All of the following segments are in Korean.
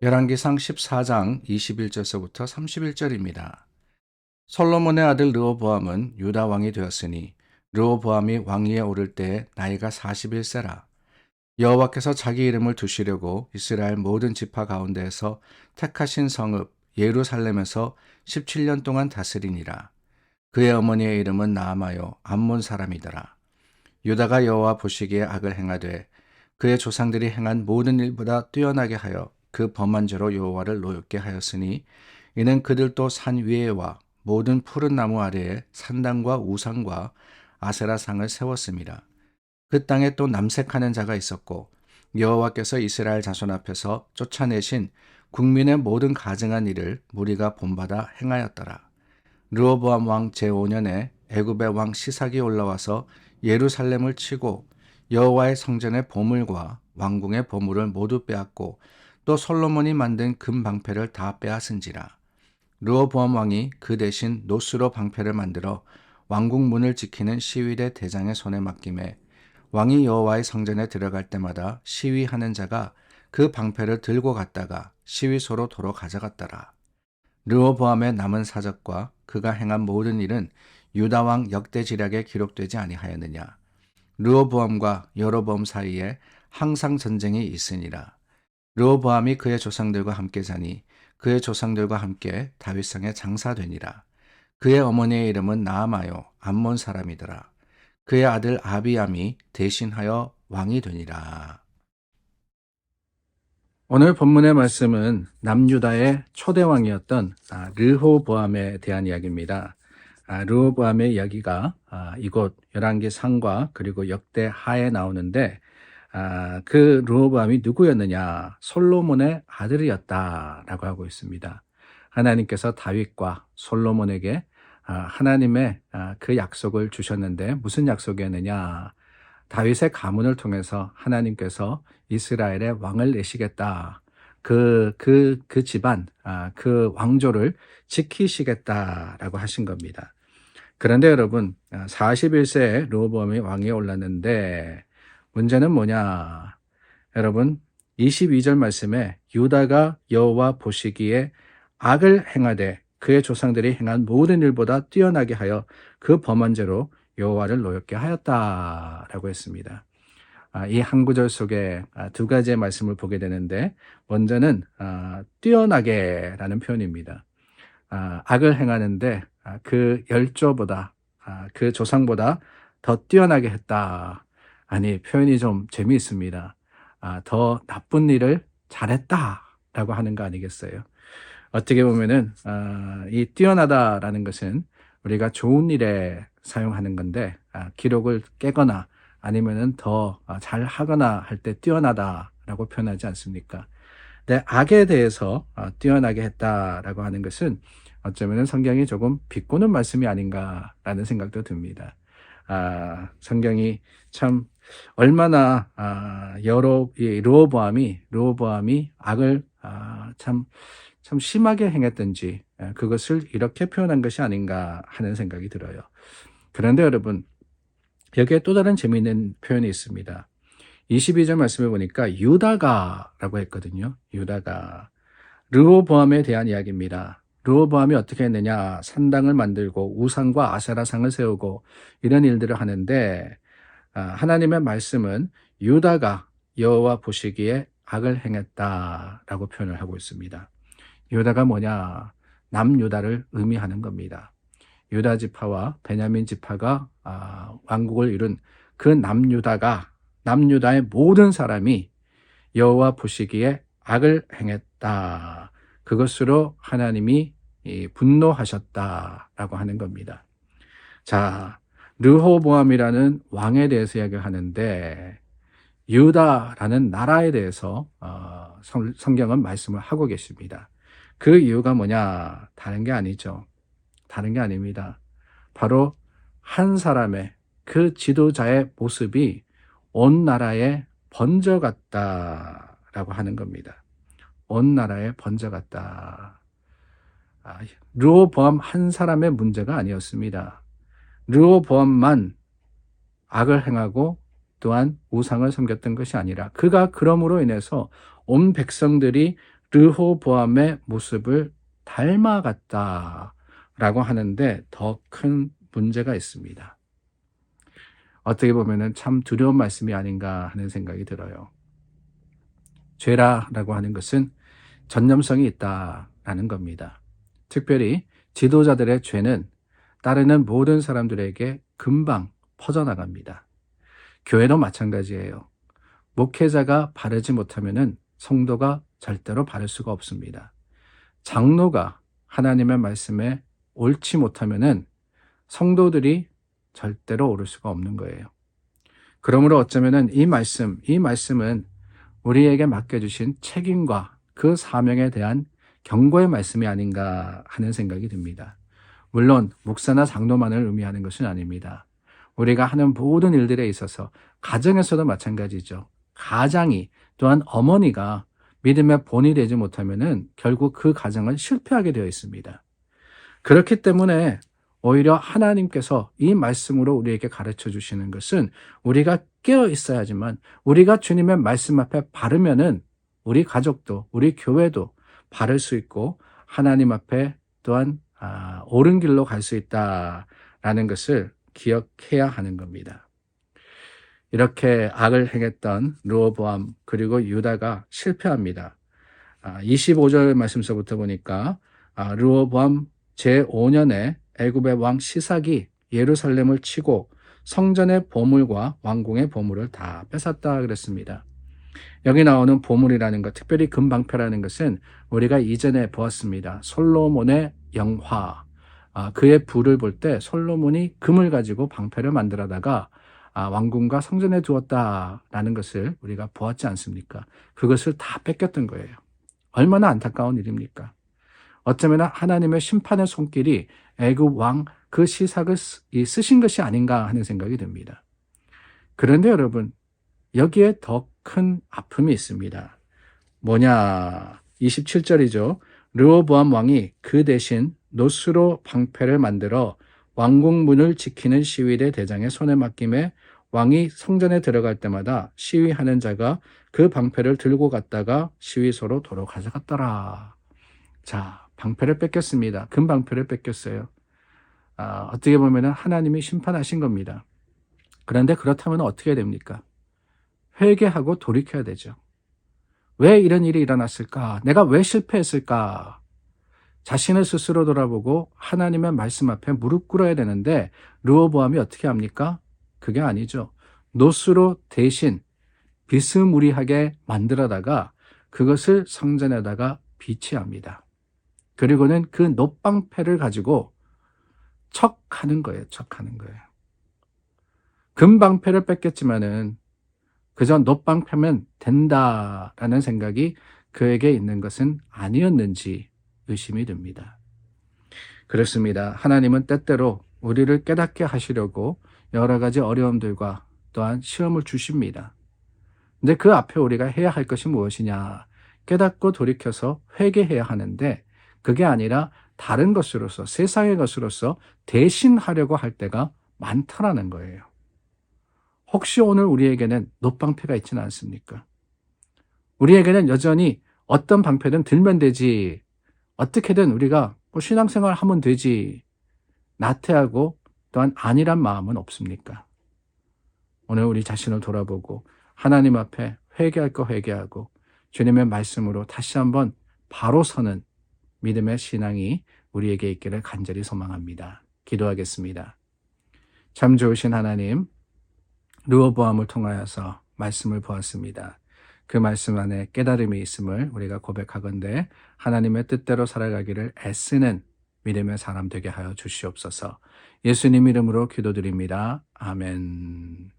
열왕기상 14장 21절서부터 31절입니다. 솔로몬의 아들 르호보암은 유다 왕이 되었으니 르호보암이 왕위에 오를 때 나이가 41세라. 여호와께서 자기 이름을 두시려고 이스라엘 모든 지파 가운데에서 택하신 성읍 예루살렘에서 17년 동안 다스리니라. 그의 어머니의 이름은 나아마요 암몬 사람이더라. 유다가 여호와 보시기에 악을 행하되 그의 조상들이 행한 모든 일보다 뛰어나게 하여 그 범한 죄로 여호와를 노엽게 하였으니 이는 그들도 산 위에와 모든 푸른 나무 아래에 산당과 우상과 아세라상을 세웠습니다. 그 땅에 또 남색하는 자가 있었고 여호와께서 이스라엘 자손 앞에서 쫓아내신 국민의 모든 가증한 일을 무리가 본받아 행하였더라. 르호보암 왕 제5년에 애굽의 왕 시삭이 올라와서 예루살렘을 치고 여호와의 성전의 보물과 왕궁의 보물을 모두 빼앗고 또 솔로몬이 만든 금 방패를 다 빼앗은지라. 르호보암 왕이 그 대신 노스로 방패를 만들어 왕궁 문을 지키는 시위대 대장의 손에 맡김에 왕이 여호와의 성전에 들어갈 때마다 시위하는 자가 그 방패를 들고 갔다가 시위소로 도로 가져갔더라. 르호보암의 남은 사적과 그가 행한 모든 일은 유다 왕 역대지략에 기록되지 아니하였느냐. 르호보암과 여로보암 사이에 항상 전쟁이 있으니라. 르호보암이 그의 조상들과 함께 자니 그의 조상들과 함께 다윗성에 장사되니라. 그의 어머니의 이름은 나아마요 암몬 사람이더라. 그의 아들 아비암이 대신하여 왕이 되니라. 오늘 본문의 말씀은 남유다의 초대 왕이었던 르호보암에 대한 이야기입니다. 르호보암의 이야기가 이곳 열왕기 상과 그리고 역대 하에 나오는데 그 르호보암이 누구였느냐? 솔로몬의 아들이었다라고 하고 있습니다. 하나님께서 다윗과 솔로몬에게 하나님의 그 약속을 주셨는데 무슨 약속이었느냐? 다윗의 가문을 통해서 하나님께서 이스라엘의 왕을 내시겠다. 그 집안, 그 왕조를 지키시겠다라고 하신 겁니다. 그런데 여러분, 41세에 르호보암이 왕위에 올랐는데 문제는 뭐냐? 여러분, 22절 말씀에 유다가 여호와 보시기에 악을 행하되 그의 조상들이 행한 모든 일보다 뛰어나게 하여 그 범한 죄로 여호와를 노엽게 하였다라고 했습니다. 이 한 구절 속에 두 가지의 말씀을 보게 되는데 먼저는 뛰어나게라는 표현입니다. 악을 행하는데 그 열조보다 그 조상보다 더 뛰어나게 했다. 아니, 표현이 좀 재미있습니다. 더 나쁜 일을 잘했다라고 하는 거 아니겠어요? 어떻게 보면은 이 뛰어나다라는 것은 우리가 좋은 일에 사용하는 건데 기록을 깨거나 아니면은 더 잘하거나 할 때 뛰어나다라고 표현하지 않습니까? 근데 악에 대해서 뛰어나게 했다라고 하는 것은 어쩌면 성경이 조금 비꼬는 말씀이 아닌가라는 생각도 듭니다. 성경이 참 얼마나 르호보암이 악을 참 심하게 행했던지 그것을 이렇게 표현한 것이 아닌가 하는 생각이 들어요. 그런데 여러분, 여기에 또 다른 재미있는 표현이 있습니다. 22절 말씀을 보니까 유다가라고 했거든요. 유다가. 르호보암에 대한 이야기입니다. 르호보암이 어떻게 했느냐? 산당을 만들고 우상과 아세라상을 세우고 이런 일들을 하는데 하나님의 말씀은 유다가 여호와 보시기에 악을 행했다라고 표현을 하고 있습니다. 유다가 뭐냐? 남유다를 의미하는 겁니다. 유다 지파와 베냐민 지파가 왕국을 이룬 그 남유다의 모든 사람이 여호와 보시기에 악을 행했다. 그것으로 하나님이 분노하셨다라고 하는 겁니다. 자, 르호보암이라는 왕에 대해서 이야기하는데 유다라는 나라에 대해서 성경은 말씀을 하고 계십니다. 그 이유가 뭐냐? 다른 게 아니죠. 다른 게 아닙니다. 바로 한 사람의 그 지도자의 모습이 온 나라에 번져갔다라고 하는 겁니다. 온 나라에 번져갔다. 르호보암 한 사람의 문제가 아니었습니다. 르호보암만 악을 행하고 또한 우상을 섬겼던 것이 아니라 그가 그럼으로 인해서 온 백성들이 르호보암의 모습을 닮아갔다라고 하는데 더 큰 문제가 있습니다. 어떻게 보면은 참 두려운 말씀이 아닌가 하는 생각이 들어요. 죄라라고 하는 것은 전념성이 있다라는 겁니다. 특별히 지도자들의 죄는 따르는 모든 사람들에게 금방 퍼져나갑니다. 교회도 마찬가지예요. 목회자가 바르지 못하면은 성도가 절대로 바를 수가 없습니다. 장로가 하나님의 말씀에 옳지 못하면은 성도들이 절대로 옳을 수가 없는 거예요. 그러므로 어쩌면은 이 말씀은 우리에게 맡겨주신 책임과 그 사명에 대한 경고의 말씀이 아닌가 하는 생각이 듭니다. 물론 목사나 장로만을 의미하는 것은 아닙니다. 우리가 하는 모든 일들에 있어서 가정에서도 마찬가지죠. 가장이 또한 어머니가 믿음의 본이 되지 못하면은 결국 그 가정은 실패하게 되어 있습니다. 그렇기 때문에 오히려 하나님께서 이 말씀으로 우리에게 가르쳐 주시는 것은 우리가 깨어 있어야지만 우리가 주님의 말씀 앞에 바르면은 우리 가족도 우리 교회도 바를 수 있고 하나님 앞에 또한 옳은 길로 갈 수 있다라는 것을 기억해야 하는 겁니다. 이렇게 악을 행했던 르호보암 그리고 유다가 실패합니다. 25절 말씀서부터 보니까 르호보암 제5년에 애굽의 왕 시삭이 예루살렘을 치고 성전의 보물과 왕궁의 보물을 다 뺏었다 그랬습니다. 여기 나오는 보물이라는 것, 특별히 금방패라는 것은 우리가 이전에 보았습니다. 솔로몬의 영화, 그의 부를 볼 때 솔로몬이 금을 가지고 방패를 만들어다가 왕궁과 성전에 두었다라는 것을 우리가 보았지 않습니까? 그것을 다 뺏겼던 거예요. 얼마나 안타까운 일입니까? 어쩌면 하나님의 심판의 손길이 애굽 왕 그 시삭을 쓰신 것이 아닌가 하는 생각이 듭니다. 그런데 여러분, 여기에 더 큰 아픔이 있습니다. 뭐냐? 27절이죠. 르호보암 왕이 그 대신 노스로 방패를 만들어 왕궁 문을 지키는 시위대 대장의 손에 맡김에 왕이 성전에 들어갈 때마다 시위하는 자가 그 방패를 들고 갔다가 시위소로 도로 가져갔더라. 자, 방패를 뺏겼습니다. 금 방패를 뺏겼어요. 어떻게 보면 하나님이 심판하신 겁니다. 그런데 그렇다면 어떻게 됩니까? 회개하고 돌이켜야 되죠. 왜 이런 일이 일어났을까? 내가 왜 실패했을까? 자신을 스스로 돌아보고 하나님의 말씀 앞에 무릎 꿇어야 되는데 르호보암이 어떻게 합니까? 그게 아니죠. 노스로 대신 비스무리하게 만들어다가 그것을 성전에다가 비치합니다. 그리고는 그 놋방패를 가지고 척하는 거예요. 척하는 거예요. 금방패를 뺏겼지만은 그저 놋방패면 된다라는 생각이 그에게 있는 것은 아니었는지 의심이 듭니다. 그렇습니다. 하나님은 때때로 우리를 깨닫게 하시려고 여러 가지 어려움들과 또한 시험을 주십니다. 근데 그 앞에 우리가 해야 할 것이 무엇이냐? 깨닫고 돌이켜서 회개해야 하는데 그게 아니라 다른 것으로서 세상의 것으로서 대신하려고 할 때가 많다라는 거예요. 혹시 오늘 우리에게는 놋방패가 있지는 않습니까? 우리에게는 여전히 어떤 방패든 들면 되지, 어떻게든 우리가 신앙생활 하면 되지, 나태하고 또한 안일한 마음은 없습니까? 오늘 우리 자신을 돌아보고 하나님 앞에 회개할 거 회개하고 주님의 말씀으로 다시 한번 바로 서는 믿음의 신앙이 우리에게 있기를 간절히 소망합니다. 기도하겠습니다. 참 좋으신 하나님, 르호보암을 통하여서 말씀을 보았습니다. 그 말씀 안에 깨달음이 있음을 우리가 고백하건대 하나님의 뜻대로 살아가기를 애쓰는 믿음의 사람 되게 하여 주시옵소서. 예수님 이름으로 기도드립니다. 아멘.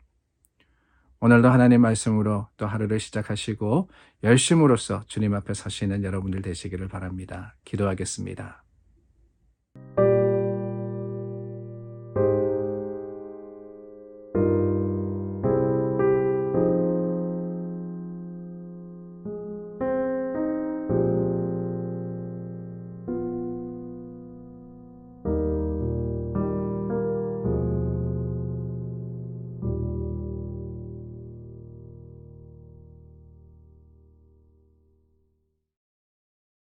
오늘도 하나님 말씀으로 또 하루를 시작하시고 열심으로써 주님 앞에 서시는 여러분들 되시기를 바랍니다. 기도하겠습니다.